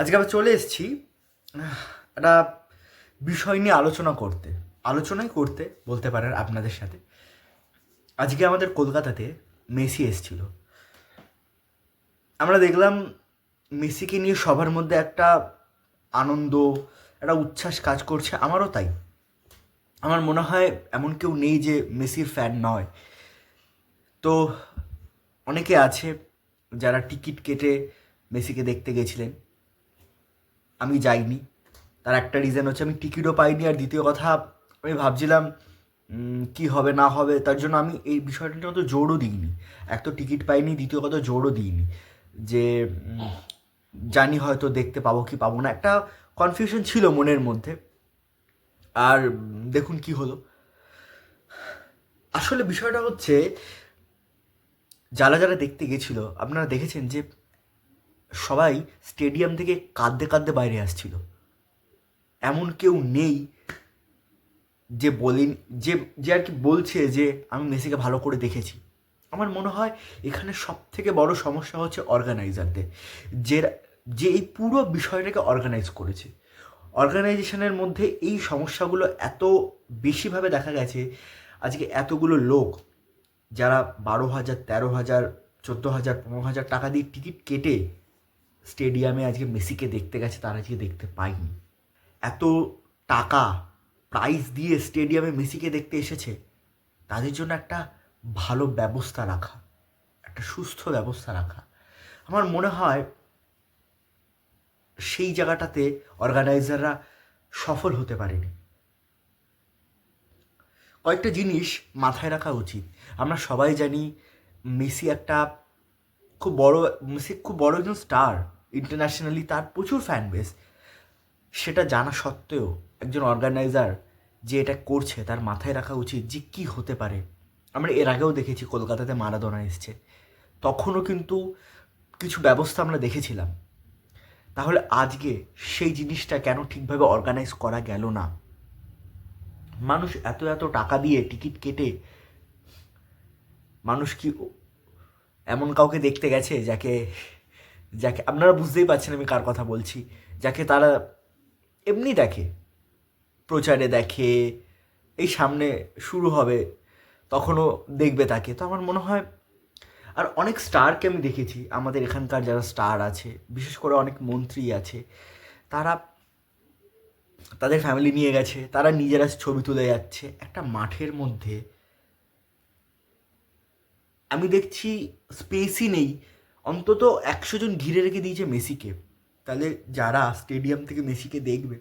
আজকে আবার চলে এসেছি একটা বিষয় নিয়ে আলোচনাই করতে বলতে পারেন আপনাদের সাথে। আজকে আমাদের কলকাতাতে মেসি এসেছিল। আমরা দেখলাম মেসিকে নিয়ে সবার মধ্যে একটা আনন্দ, একটা উচ্ছ্বাস কাজ করছে, আমারও তাই। আমার মনে হয় এমন কেউ নেই যে মেসির ফ্যান নয়। তো অনেকে আছে যারা টিকিট কেটে মেসিকে দেখতে গেছিলেন, আমি যাইনি। তার একটা রিজন হচ্ছে আমি টিকিটও পাইনি, আর দ্বিতীয় কথা আমি ভাবছিলাম কি হবে না হবে, তার জন্য আমি এই বিষয়টাতে অত জোরও দিইনি। এক তো টিকিট পাইনি, দ্বিতীয় কথা জোরও দিইনি যে জানি হয়তো দেখতে পাবো কি পাবো না, একটা কনফিউশন ছিল মনের মধ্যে। আর দেখুন কি হলো। আসলে বিষয়টা হচ্ছে, যারা যারা দেখতে গেছিল আপনারা দেখেছেন যে সবাই স্টেডিয়াম থেকে কাঁদতে কাঁদতে বাইরে আসছিল। এমন কেউ নেই যে বলেন, যে যে আর কি বলছে যে আমি মেসিকে ভালো করে দেখেছি। আমার মনে হয় এখানে সব থেকে বড় সমস্যা হচ্ছে অর্গানাইজারদের, যে যে এই পুরো বিষয়টাকে অর্গানাইজ করেছে। অর্গানাইজেশনের মধ্যে এই সমস্যাগুলো এত বেশিভাবে দেখা গেছে। আজকে এতগুলো লোক যারা 12,000, 13,000, 14,000, 15,000 টাকা দিয়ে টিকিট কেটে স্টেডিয়ামে আজকে মেসিকে দেখতে গেছে, তারা আজকে দেখতে পায়নি। এত টাকা প্রাইস দিয়ে স্টেডিয়ামে মেসিকে দেখতে এসেছে, তাদের জন্য একটা ভালো ব্যবস্থা রাখা, একটা সুস্থ ব্যবস্থা রাখা। আমার মনে হয় সেই জায়গাটাতে অর্গানাইজাররা সফল হতে পারেনি। কয়েকটা জিনিস মাথায় রাখা উচিত। আমরা সবাই জানি মেসি একটা মেসি খুব বড় একজন স্টার, ইন্টারন্যাশনালি তার প্রচুর ফ্যান বেস। সেটা জানা সত্ত্বেও একজন অর্গানাইজার যে এটা করছে, তার মাথায় রাখা উচিত যে কী হতে পারে। আমরা এর আগেও দেখেছি কলকাতাতে মারাদোনা এসছে, তখনও কিন্তু কিছু ব্যবস্থা আমরা দেখেছিলাম। তাহলে আজকে সেই জিনিসটা কেন ঠিকভাবে অর্গানাইজ করা গেল না? মানুষ এত এত টাকা দিয়ে টিকিট কেটে মানুষ কি এমন কাউকে দেখতে গেছে যাকে যাকে আপনারা বুঝতেই পারছেন আমি কার কথা বলছি, যাকে তারা এমনি দেখে, প্রচারে দেখে, এই সামনে শুরু হবে তখনও দেখবে তাকে। তো আমার মনে হয়, আর অনেক স্টারকে আমি দেখেছি, আমাদের এখানকার যারা স্টার আছে, বিশেষ করে অনেক মন্ত্রী আছে, তারা তাদের ফ্যামিলি নিয়ে গেছে, তারা নিজেরা ছবি তুলে যাচ্ছে একটা মাঠের মধ্যে। আমি দেখছি স্পেসই নেই, অন্তত 100 জন ঘিরে রেখে দিয়েছে মেসিকে। তাহলে যারা স্টেডিয়াম থেকে মেসিকে দেখবে,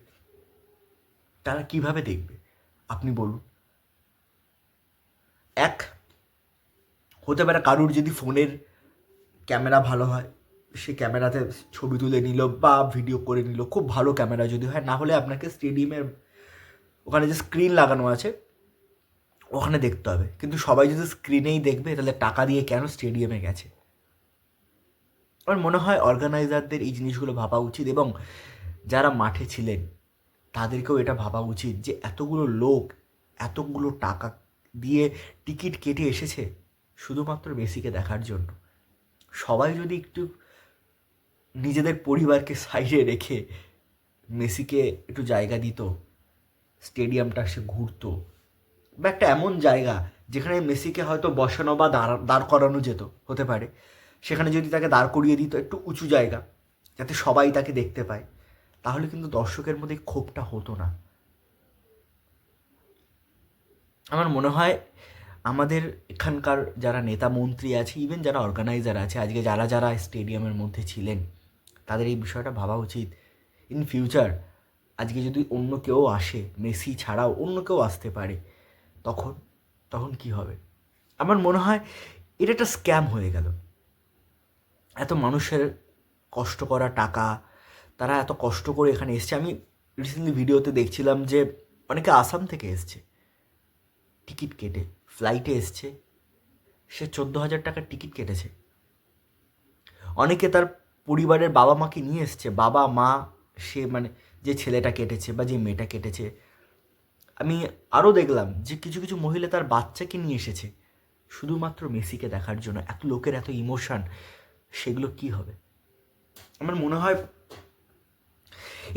তারা কিভাবে দেখবে আপনি বলুন? এক হতে পারে কারুর যদি ফোনের ক্যামেরা ভালো হয়, সে ক্যামেরাতে ছবি তুলে নিল বা ভিডিও করে নিল, খুব ভালো ক্যামেরা যদি হয়। না হলে আপনাকে স্টেডিয়ামের ওখানে যে স্ক্রিন লাগানো আছে ওখানে দেখতে হবে। কিন্তু সবাই যদি স্ক্রিনেই দেখবে, তাহলে টাকা দিয়ে কেন স্টেডিয়ামে গেছে? আমার মনে হয় অর্গানাইজারদের এই জিনিসগুলো ভাবা উচিত, এবং যারা মাঠে ছিলেন তাদেরকেও এটা ভাবা উচিত যে এতগুলো লোক এতগুলো টাকা দিয়ে টিকিট কেটে এসেছে শুধুমাত্র মেসিকে দেখার জন্য। সবাই যদি একটু নিজেদের পরিবারকে সাইডে রেখে মেসিকে একটু জায়গা দিত, স্টেডিয়ামটা সে ঘুরতো, বা একটা এমন জায়গা যেখানে মেসিকে হয়তো বসানো বা দাঁড় দাঁড় করানো যেত, হতে পারে সেখানে যদি তাকে দাঁড় করিয়ে দিত একটু উঁচু জায়গা, যাতে সবাই তাকে দেখতে পায়, তাহলে কিন্তু দর্শকের মধ্যে ক্ষোভটা হতো না। আমার মনে হয় আমাদের এখানকার যারা নেতা মন্ত্রী আছে, ইভেন যারা অর্গানাইজার আছে, আজকে যারা যারা স্টেডিয়ামের মধ্যে ছিলেন, তাদের এই বিষয়টা ভাবা উচিত। ইন ফিউচার আজকে যদি অন্য কেউ আসে, মেসি ছাড়াও অন্য কেউ আসতে পারে, তখন তখন কি হবে? আমার মনে হয় এটা একটা স্ক্যাম হয়ে গেল। এত মানুষের কষ্ট করা টাকা, তারা এত কষ্ট করে এখানে এসছে। আমি রিসেন্টলি ভিডিওতে দেখছিলাম যে অনেকে আসাম থেকে এসছে টিকিট কেটে, ফ্লাইটে এসছে, সে 14,000 টাকার টিকিট কেটেছে। অনেকে তার পরিবারের বাবা মাকে নিয়ে এসছে, বাবা মা, সে মানে যে ছেলেটা কেটেছে বা যে মেয়েটা কেটেছে। আমি আরও দেখলাম যে কিছু কিছু মহিলা তার বাচ্চাকে নিয়ে এসেছে শুধুমাত্র মেসিকে দেখার জন্য। এত লোকের এত ইমোশন, সেগুলো কি হবে? আমার মনে হয়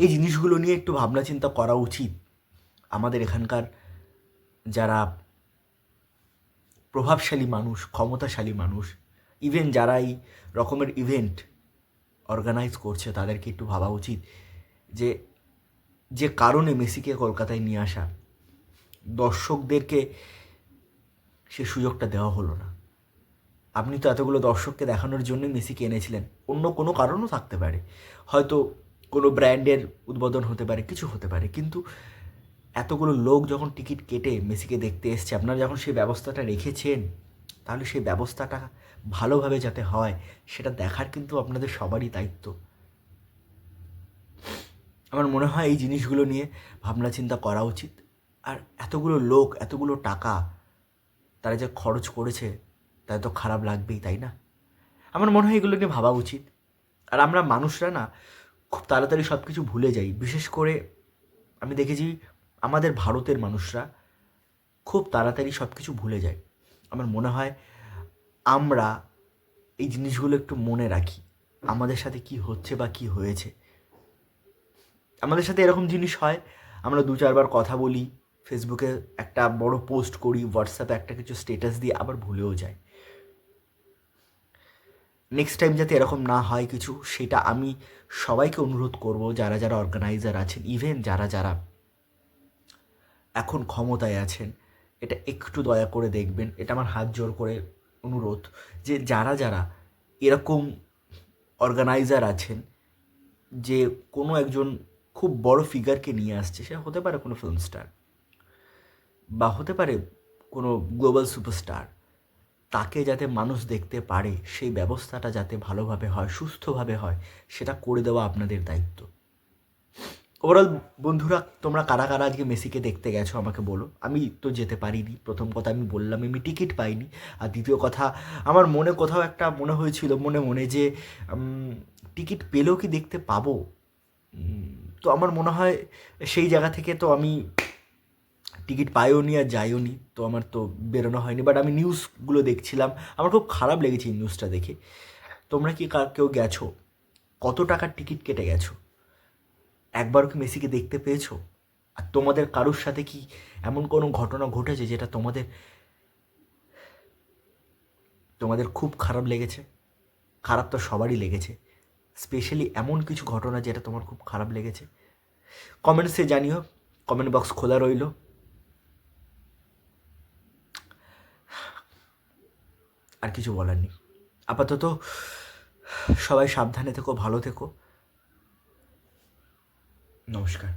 এই জিনিসগুলো নিয়ে একটু ভাবনা চিন্তা করা উচিত আমাদের এখানকার যারা প্রভাবশালী মানুষ, ক্ষমতাশালী মানুষ, ইভেন যারা এই রকমের ইভেন্ট অর্গানাইজ করছে, তাদেরকে একটু ভাবা উচিত যে যে কারণে মেসিকে কলকাতায় নিয়ে আসা, দর্শকদেরকে সে সুযোগটা দেওয়া হলো না। আপনি তো এতগুলো দর্শককে দেখানোর জন্যই মেসিকে এনেছিলেন, অন্য কোনো কারণও থাকতে পারে, হয়তো কোনো ব্র্যান্ডের উদ্বোধন হতে পারে, কিছু হতে পারে, কিন্তু এতগুলো লোক যখন টিকিট কেটে মেসিকে দেখতে এসছে, আপনারা যখন সেই ব্যবস্থাটা রেখেছেন, তাহলে সেই ব্যবস্থাটা ভালোভাবে যাতে হয় সেটা দেখার কিন্তু আপনাদের সবারই দায়িত্ব। আমার মনে হয় এই জিনিসগুলো নিয়ে ভাবনা চিন্তা করা উচিত। আর এতগুলো লোক, এতগুলো টাকা তারা যে খরচ করেছে, তাদের তো খারাপ লাগবেই, তাই না? আমার মনে হয় এগুলো নিয়ে ভাবা উচিত। আর আমরা মানুষরা না খুব তাড়াতাড়ি সব কিছু ভুলে যাই, বিশেষ করে আমি দেখেছি আমাদের ভারতের মানুষরা খুব তাড়াতাড়ি সব কিছু ভুলে যায়। আমার মনে হয় আমরা এই জিনিসগুলো একটু মনে রাখি, আমাদের সাথে কি হচ্ছে বা কি হয়েছে। আমাদের সাথে এরকম জিনিস হয়, আমরা 2-4 বার কথা বলি, ফেসবুকে একটা বড় পোস্ট করি, হোয়াটসঅ্যাপে একটা কিছু স্টেটাস দিয়ে আবার ভুলেও যাই। নেক্সট টাইম যাতে এরকম না হয় কিছু, সেটা আমি সবাইকে অনুরোধ করব, যারা যারা অর্গানাইজার আছেন, ইভেন যারা যারা এখন ক্ষমতায় আছেন, এটা একটু দয়া করে দেখবেন। এটা আমার হাত জোর করে অনুরোধ, যে যারা যারা এরকম অর্গানাইজার আছেন, যে কোনো একজন খুব বড় ফিগারকে নিয়ে আসছে, সে হতে পারে কোনো ফিল্ম স্টার বা হতে পারে কোনো গ্লোবাল সুপারস্টার, তাকে যাতে মানুষ দেখতে পারে, সেই ব্যবস্থাটা যাতে ভালোভাবে হয়, সুস্থভাবে হয়, সেটা করে দেওয়া আপনাদের দায়িত্ব। ওভারঅল বন্ধুরা, তোমরা কারা কারা আজকে মেসিকে দেখতে গেছো আমাকে বলো। আমি তো যেতে পারিনি, প্রথম কথা আমি বললাম, আমি টিকিট পাইনি। আর দ্বিতীয় কথা, আমার মনে কোথাও একটা মনে হয়েছিল, মনে মনে যে টিকিট পেলেও কি দেখতে পাবো। তো আমার মনে হয় সেই জায়গা থেকে তো আমি টিকিট পাইও নি আর যাইও নি, তো আমার তো বেরোনো হয়নি। বাট আমি নিউজগুলো দেখছিলাম, আমার খুব খারাপ লেগেছে এই নিউজটা দেখে। তোমরা কি কেউ গেছো? কত টাকার টিকিট কেটে গেছো? একবারও কি মেসিকে দেখতে পেয়েছো? আর তোমাদের কারোর সাথে কি এমন কোনো ঘটনা ঘটেছে যেটা তোমাদের তোমাদের খুব খারাপ লেগেছে? খারাপ তো সবারই লেগেছে, স্পেশালি এমন কিছু ঘটনা যেটা তোমার খুব খারাপ লেগেছে। কমেন্টসে জানিও, কমেন্ট বক্স খোলা রইল। আর কিছু বলার নেই। আপাতত সবাই সাবধানে থেকো, ভালো থেকো। নমস্কার।